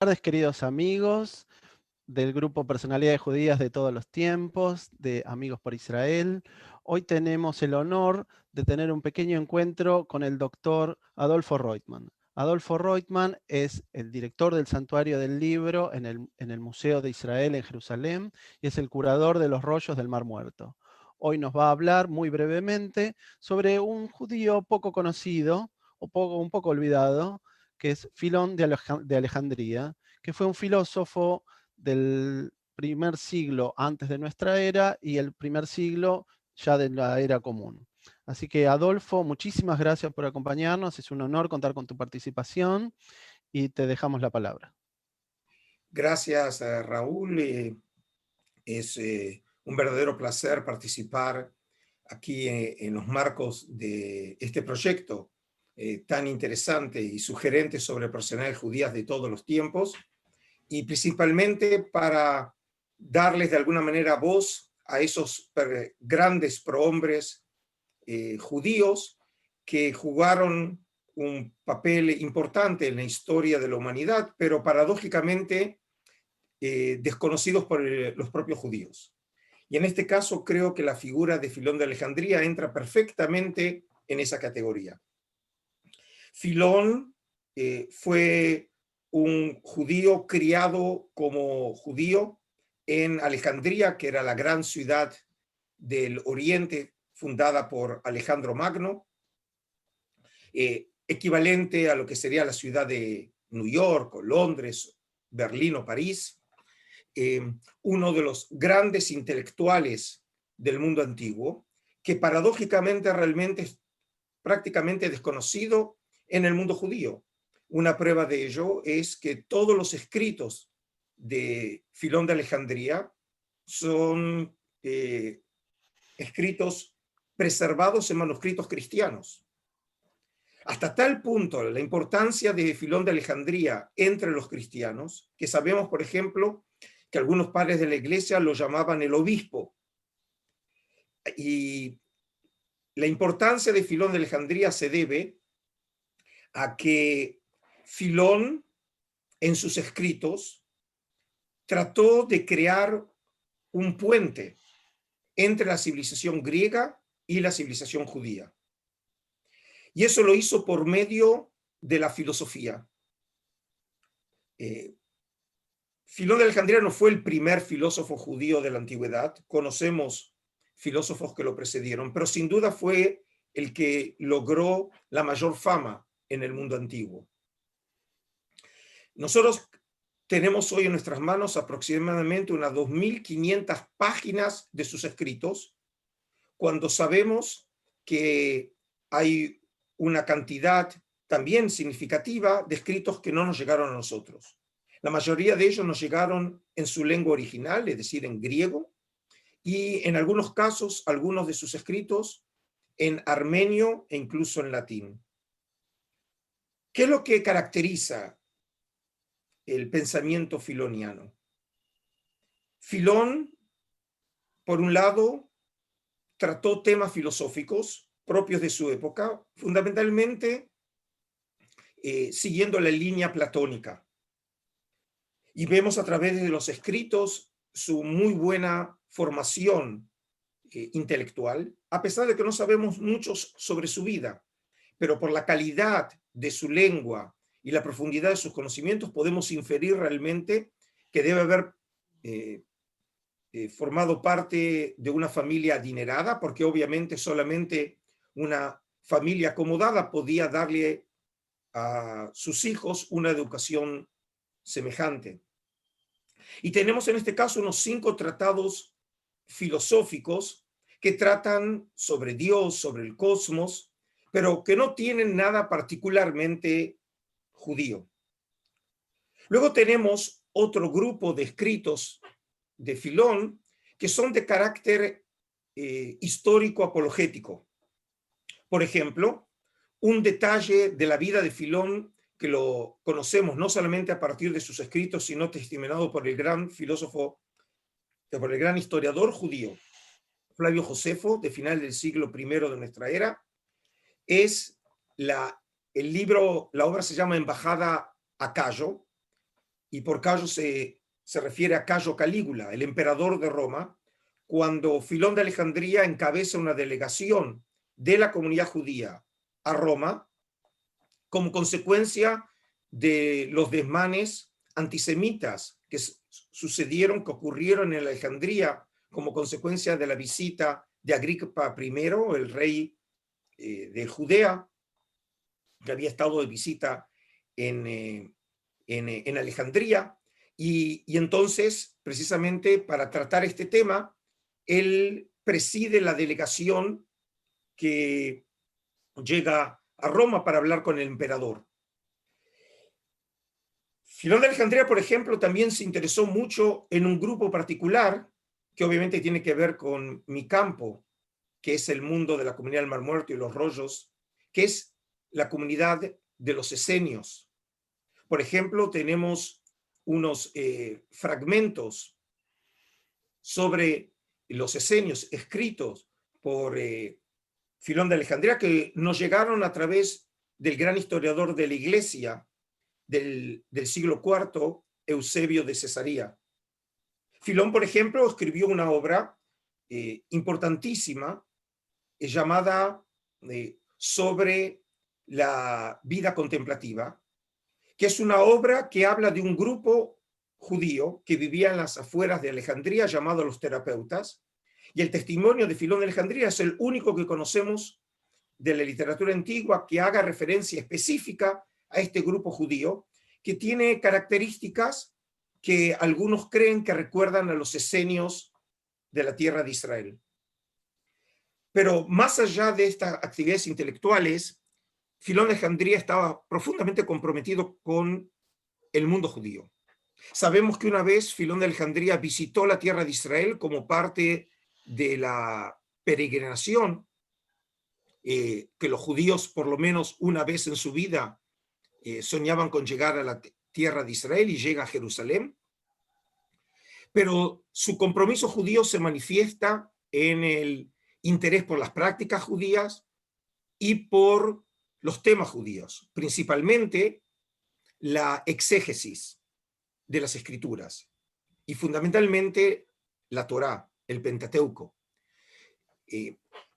Buenas tardes, queridos amigos del grupo Personalidades Judías de todos los tiempos, de Amigos por Israel. Hoy tenemos el honor de tener un pequeño encuentro con el doctor Adolfo Roitman. Adolfo Roitman es el director del Santuario del Libro en el Museo de Israel en Jerusalén y es el curador de los rollos del Mar Muerto. Hoy nos va a hablar muy brevemente sobre un judío poco conocido o un poco olvidado, que es Filón de Alejandría, que fue un filósofo del primer siglo antes de nuestra era y el primer siglo ya de la era común. Así que, Adolfo, muchísimas gracias por acompañarnos. Es un honor contar con tu participación y te dejamos la palabra. Gracias, Raúl. Es un verdadero placer participar aquí en los marcos de este proyecto tan interesante y sugerente sobre personalidades judías de todos los tiempos, y principalmente para darles de alguna manera voz a esos grandes prohombres judíos que jugaron un papel importante en la historia de la humanidad, pero paradójicamente desconocidos por los propios judíos. Y en este caso creo que la figura de Filón de Alejandría entra perfectamente en esa categoría. Filón fue un judío criado como judío en Alejandría, que era la gran ciudad del Oriente fundada por Alejandro Magno, equivalente a lo que sería la ciudad de New York, o Londres, Berlín o París. Uno de los grandes intelectuales del mundo antiguo, que paradójicamente realmente es prácticamente desconocido en el mundo judío. Una prueba de ello es que todos los escritos de Filón de Alejandría son escritos preservados en manuscritos cristianos. Hasta tal punto la importancia de Filón de Alejandría entre los cristianos, que sabemos, por ejemplo, que algunos padres de la iglesia lo llamaban el obispo. Y la importancia de Filón de Alejandría se debe a que Filón, en sus escritos, trató de crear un puente entre la civilización griega y la civilización judía. Y eso lo hizo por medio de la filosofía. Filón de Alejandría no fue el primer filósofo judío de la antigüedad, conocemos filósofos que lo precedieron, pero sin duda fue el que logró la mayor fama en el mundo antiguo. Nosotros tenemos hoy en nuestras manos aproximadamente unas 2.500 páginas de sus escritos, cuando sabemos que hay una cantidad también significativa de escritos que no nos llegaron a nosotros. La mayoría de ellos nos llegaron en su lengua original, es decir, en griego, y en algunos casos, algunos de sus escritos en armenio e incluso en latín. ¿Qué es lo que caracteriza el pensamiento filoniano? Filón, por un lado, trató temas filosóficos propios de su época, fundamentalmente siguiendo la línea platónica. Y vemos a través de los escritos su muy buena formación intelectual, a pesar de que no sabemos mucho sobre su vida, pero por la calidad de su lengua y la profundidad de sus conocimientos podemos inferir realmente que debe haber formado parte de una familia adinerada, porque obviamente solamente una familia acomodada podía darle a sus hijos una educación semejante. Y tenemos en este caso unos 5 tratados filosóficos que tratan sobre Dios, sobre el cosmos, pero que no tienen nada particularmente judío. Luego tenemos otro grupo de escritos de Filón que son de carácter histórico apologético. Por ejemplo, un detalle de la vida de Filón que lo conocemos no solamente a partir de sus escritos, sino testimoniado por el gran filósofo, por el gran historiador judío Flavio Josefo, de final del siglo I de nuestra era, es el libro, la obra se llama Embajada a Cayo, y por Cayo se refiere a Cayo Calígula, el emperador de Roma, cuando Filón de Alejandría encabeza una delegación de la comunidad judía a Roma, como consecuencia de los desmanes antisemitas que sucedieron, que ocurrieron en Alejandría como consecuencia de la visita de Agripa I, el rey de Judea, que había estado de visita en Alejandría, y entonces, precisamente para tratar este tema, él preside la delegación que llega a Roma para hablar con el emperador. Filón de Alejandría, por ejemplo, también se interesó mucho en un grupo particular, que obviamente tiene que ver con mi campo, que es el mundo de la comunidad del Mar Muerto y los rollos, que es la comunidad de los esenios. Por ejemplo, tenemos unos fragmentos sobre los esenios escritos por Filón de Alejandría que nos llegaron a través del gran historiador de la Iglesia del siglo IV, Eusebio de Cesarea. Filón, por ejemplo, escribió una obra importantísima llamada sobre la vida contemplativa, que es una obra que habla de un grupo judío que vivía en las afueras de Alejandría llamado los terapeutas, y el testimonio de Filón de Alejandría es el único que conocemos de la literatura antigua que haga referencia específica a este grupo judío, que tiene características que algunos creen que recuerdan a los esenios de la tierra de Israel. Pero más allá de estas actividades intelectuales, Filón de Alejandría estaba profundamente comprometido con el mundo judío. Sabemos que una vez Filón de Alejandría visitó la tierra de Israel como parte de la peregrinación que los judíos por lo menos una vez en su vida soñaban con llegar a la tierra de Israel, y llega a Jerusalén. Pero su compromiso judío se manifiesta en el interés por las prácticas judías y por los temas judíos, principalmente la exégesis de las escrituras y fundamentalmente la Torá, el Pentateuco.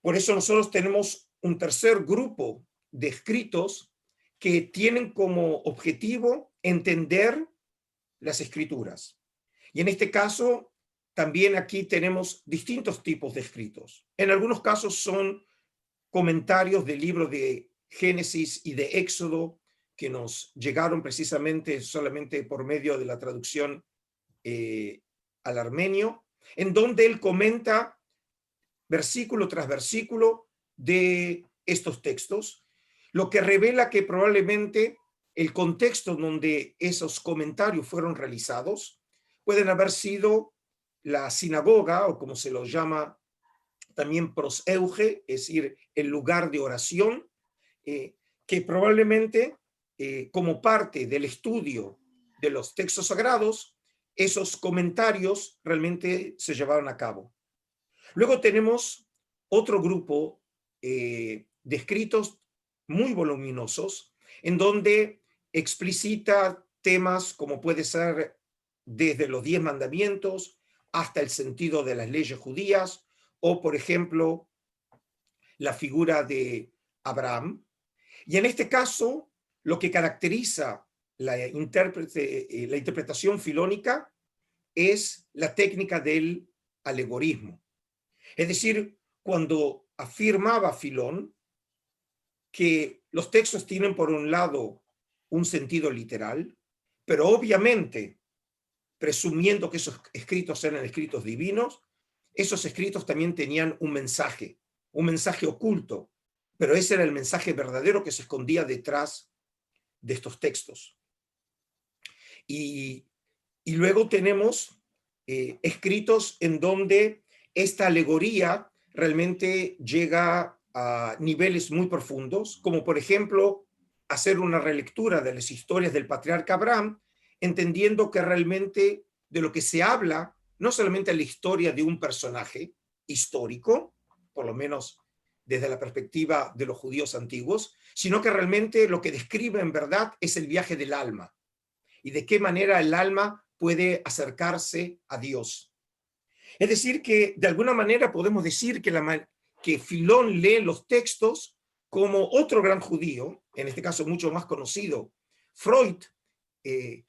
Por eso nosotros tenemos un tercer grupo de escritos que tienen como objetivo entender las escrituras. Y en este caso, también aquí tenemos distintos tipos de escritos. En algunos casos son comentarios del libro de Génesis y de Éxodo que nos llegaron precisamente solamente por medio de la traducción al armenio, en donde él comenta versículo tras versículo de estos textos, lo que revela que probablemente el contexto donde esos comentarios fueron realizados pueden haber sido la sinagoga, o como se lo llama también proseuge, es decir, el lugar de oración, que probablemente como parte del estudio de los textos sagrados, esos comentarios realmente se llevaron a cabo. Luego tenemos otro grupo de escritos muy voluminosos, en donde explicita temas como puede ser desde los 10 mandamientos hasta el sentido de las leyes judías, o por ejemplo, la figura de Abraham. Y en este caso, lo que caracteriza la interpretación filónica es la técnica del alegorismo. Es decir, cuando afirmaba Filón que los textos tienen por un lado un sentido literal, pero obviamente, presumiendo que esos escritos eran escritos divinos, esos escritos también tenían un mensaje oculto, pero ese era el mensaje verdadero que se escondía detrás de estos textos. Y luego tenemos escritos en donde esta alegoría realmente llega a niveles muy profundos, como por ejemplo hacer una relectura de las historias del patriarca Abraham, entendiendo que realmente de lo que se habla no solamente la historia de un personaje histórico, por lo menos desde la perspectiva de los judíos antiguos, sino que realmente lo que describe en verdad es el viaje del alma. y de qué manera el alma puede acercarse a Dios. Es decir, que de alguna manera podemos decir que Filón lee los textos como otro gran judío, en este caso mucho más conocido, Freud,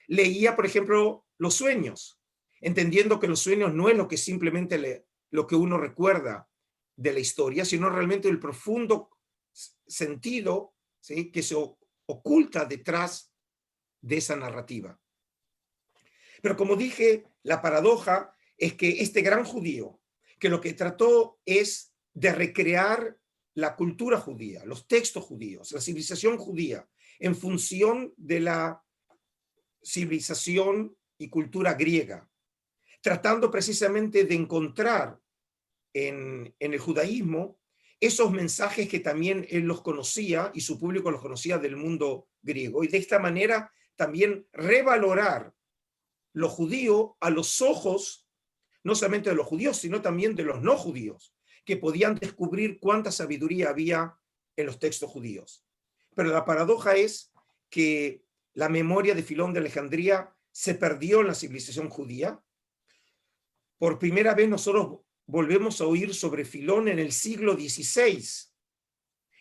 leía, por ejemplo, los sueños, entendiendo que los sueños no es lo que simplemente lo que uno recuerda de la historia, sino realmente el profundo sentido, ¿sí?, que se oculta detrás de esa narrativa. Pero como dije, la paradoja es que este gran judío, que lo que trató es de recrear la cultura judía, los textos judíos, la civilización judía, en función de la civilización y cultura griega, tratando precisamente de encontrar en el judaísmo esos mensajes que también él los conocía y su público los conocía del mundo griego, y de esta manera también revalorar lo judío a los ojos, no solamente de los judíos, sino también de los no judíos, que podían descubrir cuánta sabiduría había en los textos judíos. Pero la paradoja es que la memoria de Filón de Alejandría se perdió en la civilización judía. Por primera vez nosotros volvemos a oír sobre Filón en el siglo XVI,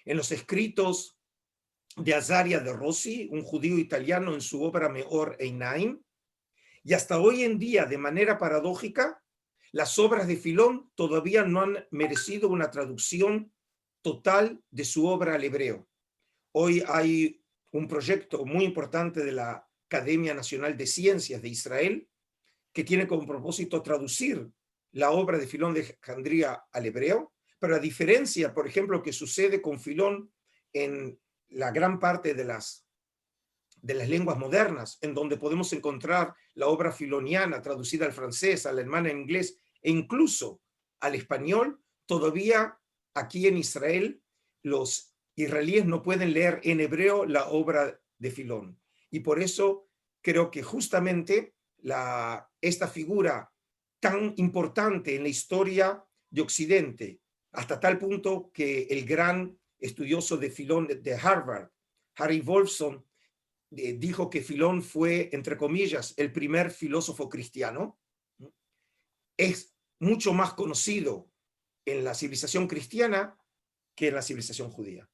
en los escritos de Azaria de Rossi, un judío italiano, en su obra Meor Einaim, y hasta hoy en día, de manera paradójica, las obras de Filón todavía no han merecido una traducción total de su obra al hebreo. Hoy hay un proyecto muy importante de la Academia Nacional de Ciencias de Israel que tiene como propósito traducir la obra de Filón de Alejandría al hebreo, pero a diferencia, por ejemplo, que sucede con Filón en la gran parte de las lenguas modernas, en donde podemos encontrar la obra filoniana traducida al francés, al alemán, al inglés e incluso al español, todavía aquí en Israel los israelíes no pueden leer en hebreo la obra de Filón. Y por eso creo que justamente esta figura tan importante en la historia de Occidente, hasta tal punto que el gran estudioso de Filón de Harvard, Harry Wolfson, dijo que Filón fue, entre comillas, el primer filósofo cristiano, es mucho más conocido en la civilización cristiana que en la civilización judía.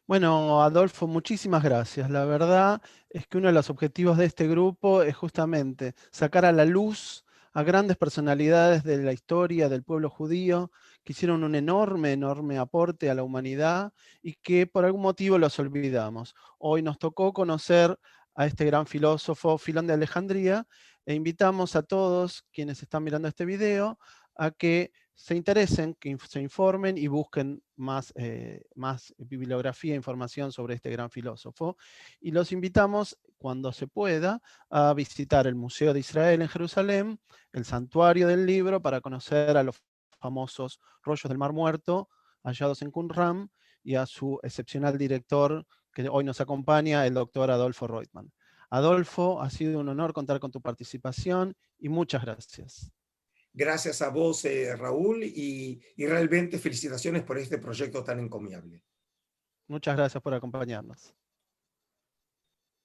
Bueno, Adolfo, muchísimas gracias. La verdad es que uno de los objetivos de este grupo es justamente sacar a la luz a grandes personalidades de la historia del pueblo judío que hicieron un enorme, enorme aporte a la humanidad y que por algún motivo los olvidamos. Hoy nos tocó conocer a este gran filósofo, Filón de Alejandría, e invitamos a todos quienes están mirando este video a que se interesen, que se informen y busquen más bibliografía e información sobre este gran filósofo. Y los invitamos, cuando se pueda, a visitar el Museo de Israel en Jerusalén, el Santuario del Libro, para conocer a los famosos rollos del Mar Muerto hallados en Qumran y a su excepcional director que hoy nos acompaña, el doctor Adolfo Reutemann. Adolfo, ha sido un honor contar con tu participación y muchas gracias. Gracias a vos, Raúl, y realmente felicitaciones por este proyecto tan encomiable. Muchas gracias por acompañarnos.